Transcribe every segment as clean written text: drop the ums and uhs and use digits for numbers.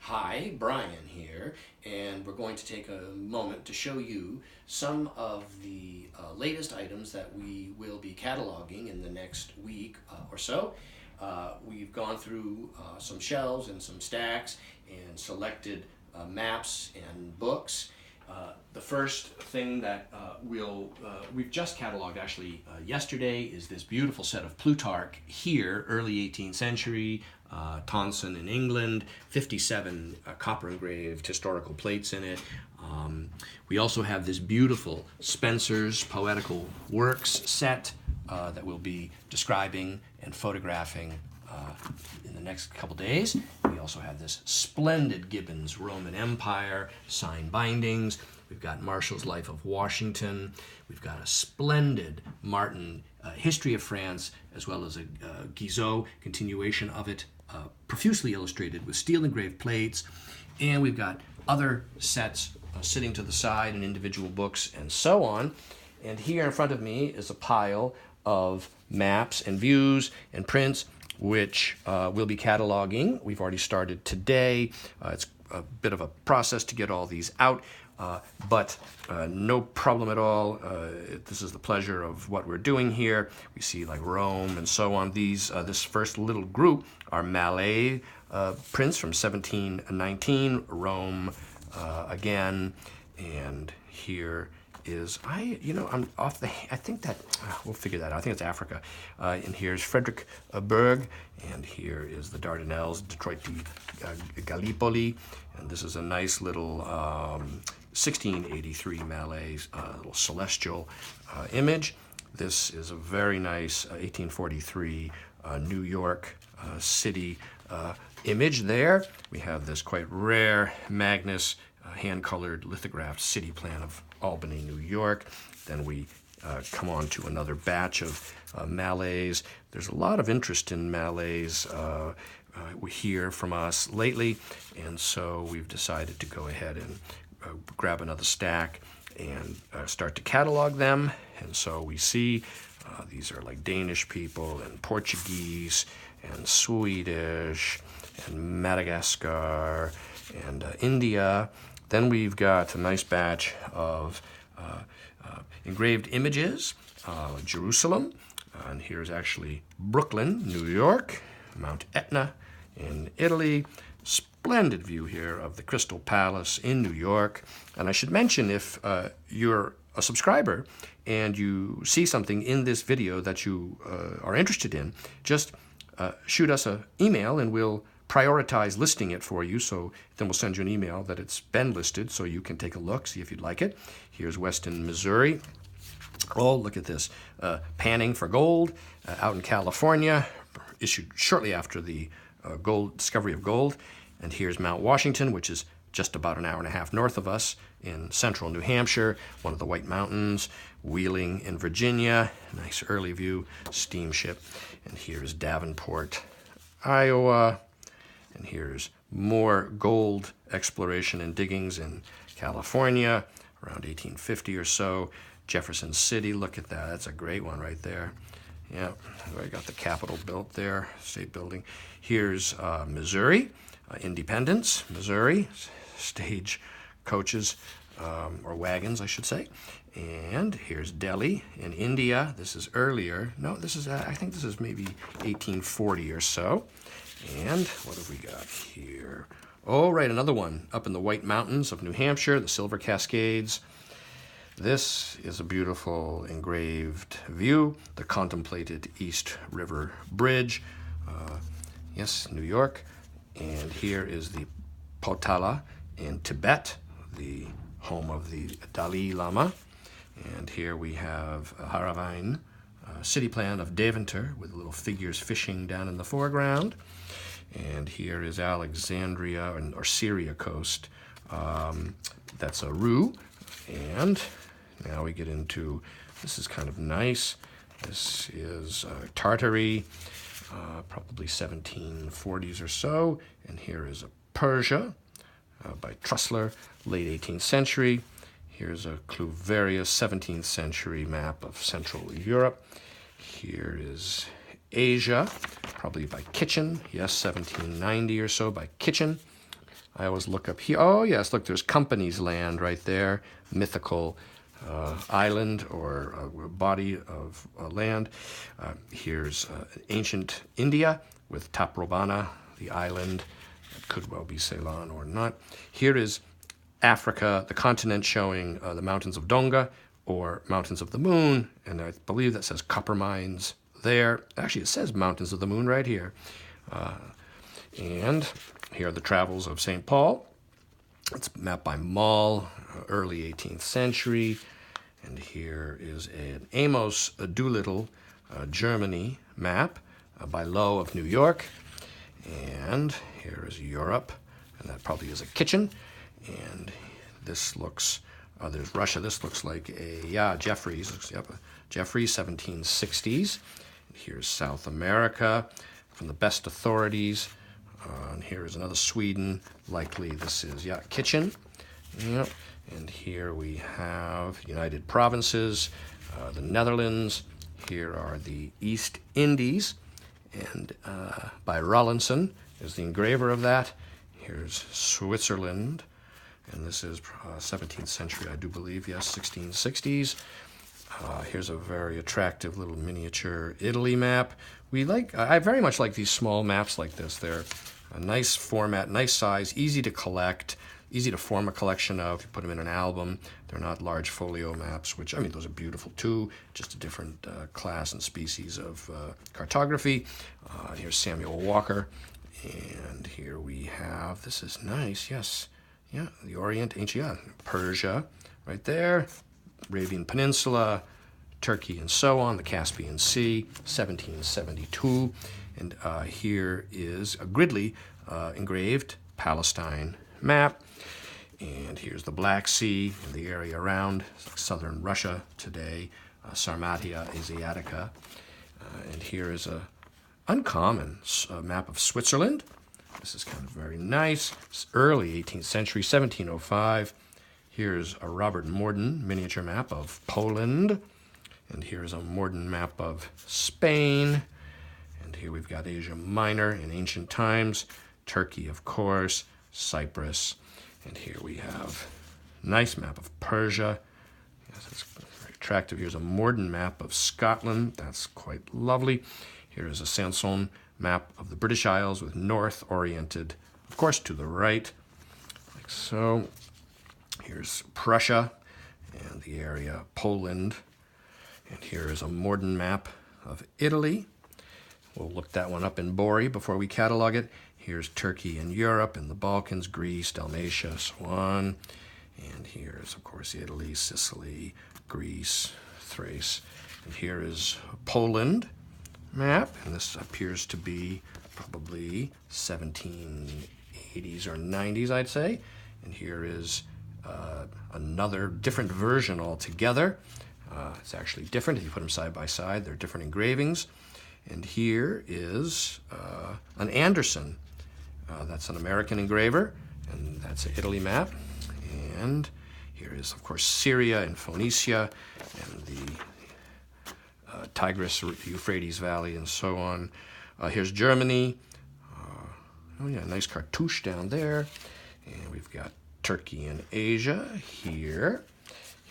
Hi, Brian here, and we're going to take a moment to show you some of the latest items that we will be cataloging in the next week or so. We've gone through some shelves and some stacks and selected maps and books. The first thing that we've just cataloged actually yesterday is this beautiful set of Plutarch here, early 18th century, Tonson in England, 57 copper engraved historical plates in it. We also have this beautiful Spencer's Poetical Works set that we'll be describing and photographing in the next couple days. We also have this splendid Gibbon's Roman Empire, signed bindings. We've got Marshall's Life of Washington. We've got a splendid Martin History of France, as well as a Guizot continuation of it, profusely illustrated with steel engraved plates. And we've got other sets sitting to the side and individual books and so on. And here in front of me is a pile of maps and views and prints which we'll be cataloging. We've already started today. It's a bit of a process to get all these out, but no problem at all. This is the pleasure of what we're doing here. We see like Rome and so on. This first little group are Malay prints from 1719, Rome again, and here is, I'm off the, I think that, we'll figure that out. I think it's Africa. And here's Fredericksburg, and here is the Dardanelles, Detroit to Gallipoli, and this is a nice little 1683 Malay little celestial image. This is a very nice 1843 New York City image there. We have this quite rare Magnus hand-colored lithographed city plan of Albany, New York. Then we come on to another batch of Malays. There's a lot of interest in Malays we hear from us lately, and so we've decided to go ahead and grab another stack and start to catalog them. And so we see these are like Danish people and Portuguese and Swedish and Madagascar and India. Then we've got a nice batch of engraved images, Jerusalem, and here's actually Brooklyn, New York, Mount Etna in Italy. Splendid view here of the Crystal Palace in New York. And I should mention, if you're a subscriber and you see something in this video that you are interested in, just shoot us an email and we'll prioritize listing it for you. So then we'll send you an email that it's been listed so you can take a look, see if you'd like it. Here's Weston, Missouri. Oh, look at this. Panning for Gold out in California, issued shortly after the discovery of gold. And here's Mount Washington, which is just about an hour and a half north of us in central New Hampshire, one of the White Mountains. Wheeling in Virginia, nice early view, steamship. And here's Davenport, Iowa. And here's more gold exploration and diggings in California, around 1850 or so. Jefferson City, look at that. That's a great one right there. Yeah, I got the Capitol built there, state building. Here's Missouri, Independence, Missouri, stage coaches, or wagons, I should say. And here's Delhi in India. This is earlier. No, this is, I think this is maybe 1840 or so. And what have we got here? Oh, right, another one up in the White Mountains of New Hampshire, the Silver Cascades. This is a beautiful engraved view, the contemplated East River Bridge. Yes, New York. And here is the Potala in Tibet, the home of the Dalai Lama. And here we have Haravain, city plan of Deventer with little figures fishing down in the foreground. And here is Alexandria or Syria coast. That's a Rue. And now we get into, this is kind of nice. This is Tartary, probably 1740s or so. And here is a Persia by Trussler, late 18th century. Here's a Cluverius 17th century map of Central Europe. Here is Asia, probably by Kitchen. Yes, 1790 or so by Kitchen. I always look up here. Oh, yes, look, there's Company's Land right there, mythical island or body of land. Here's ancient India with Taprobana, the island. It could well be Ceylon or not. Here is Africa, the continent showing the mountains of Donga or mountains of the moon, and I believe that says copper mines there. Actually, it says mountains of the moon right here. And here are the travels of St. Paul. It's mapped by Moll, early 18th century. And here is an Amos Doolittle, Germany map by Lowe of New York. And here is Europe, and that probably is a kitchen. And this looks, there's Russia. This looks like Jeffries. Yep, Jeffries, 1760s. And here's South America from the best authorities. And here is another Sweden. Likely this is, kitchen. Yep. And here we have United Provinces, the Netherlands. Here are the East Indies. And by Rawlinson is the engraver of that. Here's Switzerland. And this is 17th century, I do believe, yes, 1660s. Here's a very attractive little miniature Italy map. I very much like these small maps like this. They're a nice format, nice size, easy to collect, easy to form a collection of. You put them in an album. They're not large folio maps, which, those are beautiful too, just a different class and species of cartography. Here's Samuel Walker. And here we have, this is nice, yes. Yeah, the Orient, ancient, Persia, right there. Arabian Peninsula, Turkey, and so on, the Caspian Sea, 1772. And here is a Gridley engraved Palestine map. And here's the Black Sea and the area around southern Russia today, Sarmatia Asiatica. And here is a uncommon map of Switzerland. This is kind of very nice. It's early 18th century, 1705. Here's a Robert Morden miniature map of Poland. And here's a Morden map of Spain. And here we've got Asia Minor in ancient times. Turkey, of course. Cyprus. And here we have a nice map of Persia. Yes, it's very attractive. Here's a Morden map of Scotland. That's quite lovely. Here is a Sanson map of the British Isles with north oriented, of course, to the right, like so. Here's Prussia and the area Poland. And here is a Morden map of Italy. We'll look that one up in Bori before we catalog it. Here's Turkey and Europe and the Balkans, Greece, Dalmatia, so on. And here's, of course, Italy, Sicily, Greece, Thrace. And here is Poland map, and this appears to be probably 1780s or 90s, I'd say. And here is another different version altogether. It's actually different if you put them side by side. They're different engravings. And here is an Anderson. That's an American engraver, and that's an Italy map. And here is, of course, Syria and Phoenicia and the Tigris, Euphrates Valley, and so on. Here's Germany. Nice cartouche down there. And we've got Turkey and Asia here.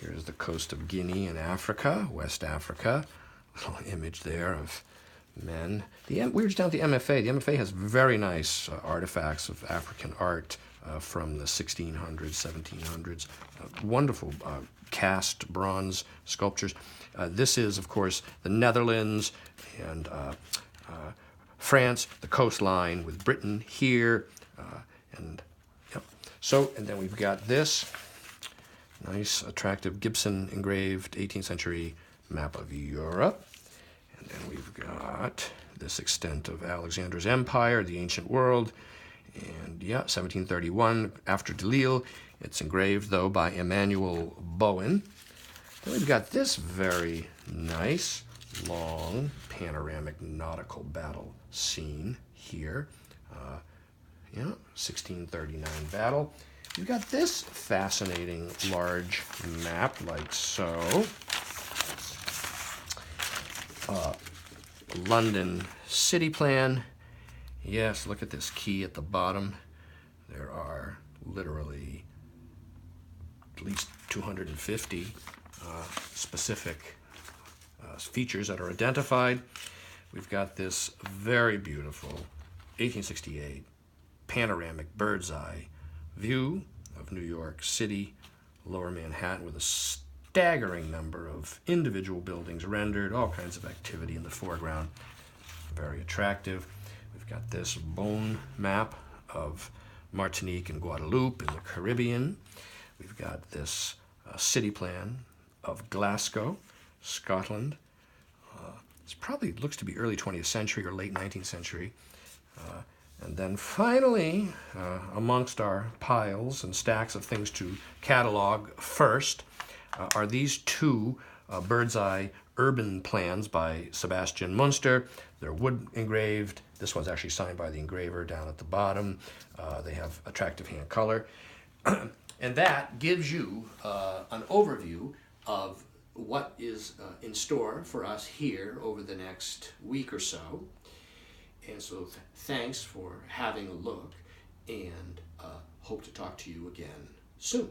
Here's the coast of Guinea in Africa, West Africa. Little image there of men. We were just down at the MFA. The MFA has very nice artifacts of African art from the 1600s, 1700s. Wonderful cast bronze sculptures. This is, of course, the Netherlands and France, the coastline with Britain here. And then we've got this nice, attractive Gibson engraved 18th century map of Europe. And then we've got this extent of Alexander's empire, the ancient world. And 1731, after Delisle. It's engraved, though, by Emmanuel Bowen. Then we've got this very nice, long, panoramic nautical battle scene here. 1639 battle. You've got this fascinating large map, like so. London city plan. Yes, look at this key at the bottom. There are literally at least 250 specific features that are identified. We've got this very beautiful 1868 panoramic bird's eye view of New York City, Lower Manhattan, with a staggering number of individual buildings rendered, all kinds of activity in the foreground. Very attractive. We've got this bone map of Martinique and Guadeloupe in the Caribbean. We've got this city plan of Glasgow, Scotland. This probably looks to be early 20th century or late 19th century. And then finally, amongst our piles and stacks of things to catalog first, are these two bird's eye urban plans by Sebastian Munster. They're wood engraved. This one's actually signed by the engraver down at the bottom. They have attractive hand color. And that gives you an overview of what is in store for us here over the next week or so. And so thanks for having a look, and hope to talk to you again soon.